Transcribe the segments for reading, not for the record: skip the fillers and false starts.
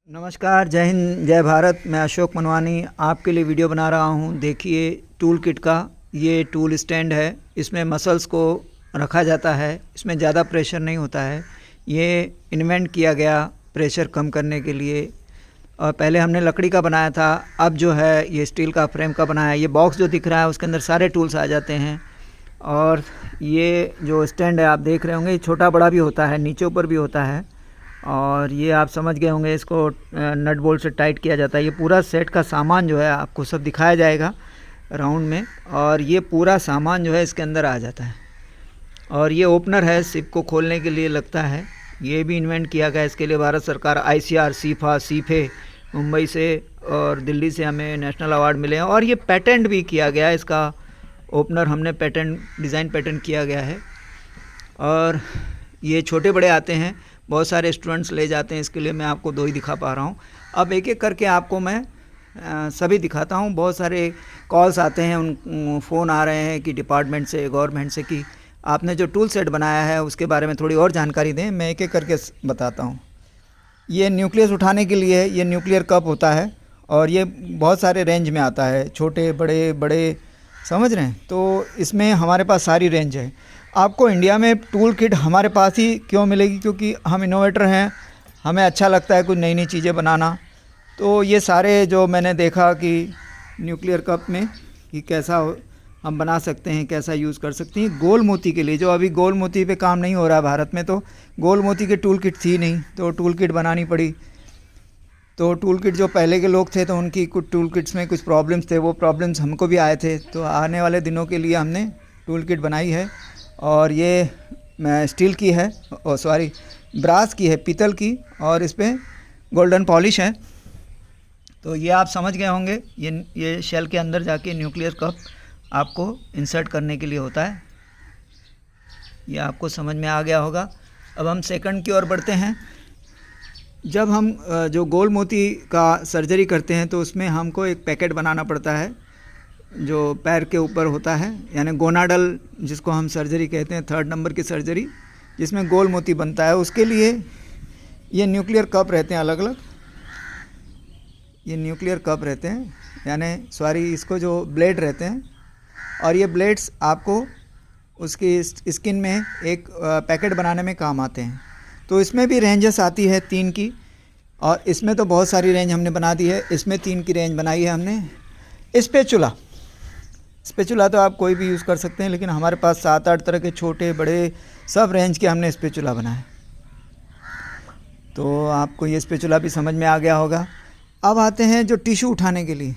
नमस्कार, जय हिंद, जय भारत। मैं अशोक मनवानी आपके लिए वीडियो बना रहा हूँ। देखिए टूल किट का ये टूल स्टैंड है। इसमें मसल्स को रखा जाता है, इसमें ज़्यादा प्रेशर नहीं होता है। ये इन्वेंट किया गया प्रेशर कम करने के लिए। और पहले हमने लकड़ी का बनाया था, अब जो है ये स्टील का फ्रेम का बनाया है। ये बॉक्स जो दिख रहा है उसके अंदर सारे टूल्स आ जाते हैं। और ये जो स्टैंड है आप देख रहे होंगे, ये छोटा बड़ा भी होता है, नीचे ऊपर भी होता है। और ये आप समझ गए होंगे, इसको नट बोल्ट से टाइट किया जाता है। ये पूरा सेट का सामान जो है आपको सब दिखाया जाएगा राउंड में। और ये पूरा सामान जो है इसके अंदर आ जाता है। और ये ओपनर है, सिप को खोलने के लिए लगता है। ये भी इन्वेंट किया गया, इसके लिए भारत सरकार ICR सीफे मुंबई से और दिल्ली से हमें नेशनल अवार्ड मिले हैं। और ये पेटेंट भी किया गया है, इसका ओपनर हमने डिज़ाइन पेटेंट किया गया है। और ये छोटे बड़े आते हैं, बहुत सारे स्टूडेंट्स ले जाते हैं, इसके लिए मैं आपको दो ही दिखा पा रहा हूँ। अब एक एक करके आपको मैं सभी दिखाता हूँ। बहुत सारे कॉल्स आते हैं, उन फ़ोन आ रहे हैं कि डिपार्टमेंट से, गवर्नमेंट से, कि आपने जो टूल सेट बनाया है उसके बारे में थोड़ी और जानकारी दें। मैं एक एक करके बताता हूँ। ये न्यूक्लियस उठाने के लिए ये न्यूक्लियर कप होता है और ये बहुत सारे रेंज में आता है, छोटे बड़े बड़े, समझ रहे हैं। तो इसमें हमारे पास सारी रेंज है। आपको इंडिया में टूल किट हमारे पास ही क्यों मिलेगी? क्योंकि हम इनोवेटर हैं, हमें अच्छा लगता है कुछ नई नई चीज़ें बनाना। तो ये सारे जो मैंने देखा कि न्यूक्लियर कप में कि कैसा हम बना सकते हैं, कैसा यूज़ कर सकते हैं। गोल मोती के लिए, जो अभी गोल मोती पे काम नहीं हो रहा भारत में, तो गोल मोती के टूल किट थी नहीं, तो टूल किट बनानी पड़ी। तो टूल किट जो पहले के लोग थे तो उनकी कुछ टूल किट्स में कुछ प्रॉब्लम्स थे, वो प्रॉब्लम्स हमको भी आए थे। तो आने वाले दिनों के लिए हमने टूल किट बनाई है। और ये स्टील की है, ब्रास की है, पीतल की, और इस पर गोल्डन पॉलिश है। तो ये आप समझ गए होंगे, ये शेल के अंदर जाके न्यूक्लियर कप आपको इंसर्ट करने के लिए होता है। ये आपको समझ में आ गया होगा। अब हम सेकंड की ओर बढ़ते हैं। जब हम जो गोल मोती का सर्जरी करते हैं तो उसमें हमको एक पैकेट बनाना पड़ता है जो पैर के ऊपर होता है, यानी गोनाडल जिसको हम सर्जरी कहते हैं, 3rd नंबर की सर्जरी, जिसमें गोल मोती बनता है। उसके लिए ये न्यूक्लियर कप रहते हैं अलग अलग। ये न्यूक्लियर कप रहते हैं, यानी इसको जो ब्लेड रहते हैं, और ये ब्लेड्स आपको उसकी स्किन में एक पैकेट बनाने में काम आते हैं। तो इसमें भी रेंजेस आती है 3 की, और इसमें तो बहुत सारी रेंज हमने बना दी है। इसमें 3 की रेंज बनाई है हमने। स्पेचुला तो आप कोई भी यूज़ कर सकते हैं, लेकिन हमारे पास 7-8 तरह के छोटे बड़े सब रेंज के हमने स्पेचुला बनाए। तो आपको ये स्पेचुला भी समझ में आ गया होगा। अब आते हैं जो टिश्यू उठाने के लिए।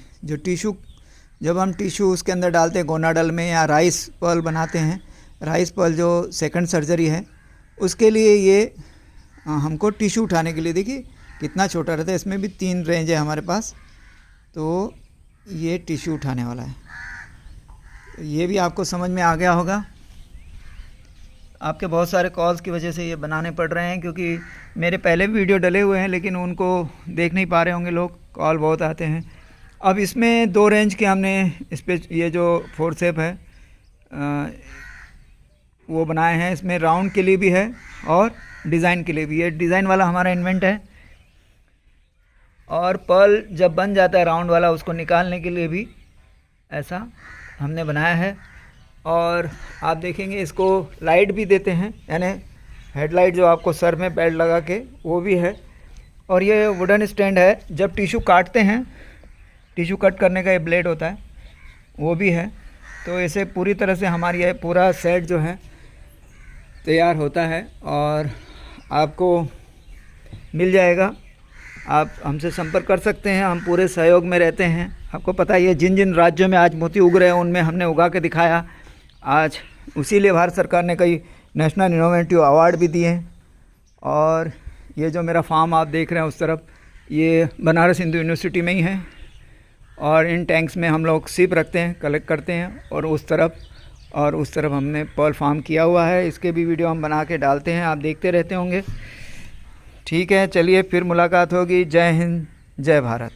जब हम टिश्यू उसके अंदर डालते हैं गोनाडल में, या राइस पर्ल बनाते हैं, राइस पर्ल जो सेकंड सर्जरी है, उसके लिए ये हमको टिश्यू उठाने के लिए, देखिए कितना छोटा रहता है। इसमें भी 3 रेंज है हमारे पास। तो ये टिश्यू उठाने वाला है। ये भी आपको समझ में आ गया होगा। आपके बहुत सारे कॉल्स की वजह से ये बनाने पड़ रहे हैं, क्योंकि मेरे पहले भी वीडियो डले हुए हैं लेकिन उनको देख नहीं पा रहे होंगे लोग, कॉल बहुत आते हैं। अब इसमें 2 रेंज के हमने ये जो फोर्सेप है वो बनाए हैं। इसमें राउंड के लिए भी है और डिज़ाइन के लिए भी। ये डिज़ाइन वाला हमारा इन्वेंट है। और पर्ल जब बन जाता है राउंड वाला, उसको निकालने के लिए भी ऐसा हमने बनाया है। और आप देखेंगे इसको लाइट भी देते हैं, यानी हेडलाइट जो आपको सर में बेल्ट लगा के, वो भी है। और ये वुडन स्टैंड है, जब टिश्यू काटते हैं, टिश्यू कट करने का ये ब्लेड होता है, वो भी है। तो इसे पूरी तरह से हमारी ये पूरा सेट जो है तैयार होता है और आपको मिल जाएगा। आप हमसे संपर्क कर सकते हैं, हम पूरे सहयोग में रहते हैं। आपको पता है, ये जिन जिन राज्यों में आज मोती उग रहे हैं उनमें हमने उगा के दिखाया आज। उसीलिए भारत सरकार ने कई नेशनल इनोवेटिव अवार्ड भी दिए हैं। और ये जो मेरा फार्म आप देख रहे हैं उस तरफ, ये बनारस हिंदू यूनिवर्सिटी में ही है। और इन टैंक्स में हम लोग सिप रखते हैं, कलेक्ट करते हैं। और उस तरफ हमने पर्ल फार्म किया हुआ है। इसके भी वीडियो हम बना के डालते हैं, आप देखते रहते होंगे। ठीक है, चलिए फिर मुलाकात होगी। जय हिंद, जय भारत।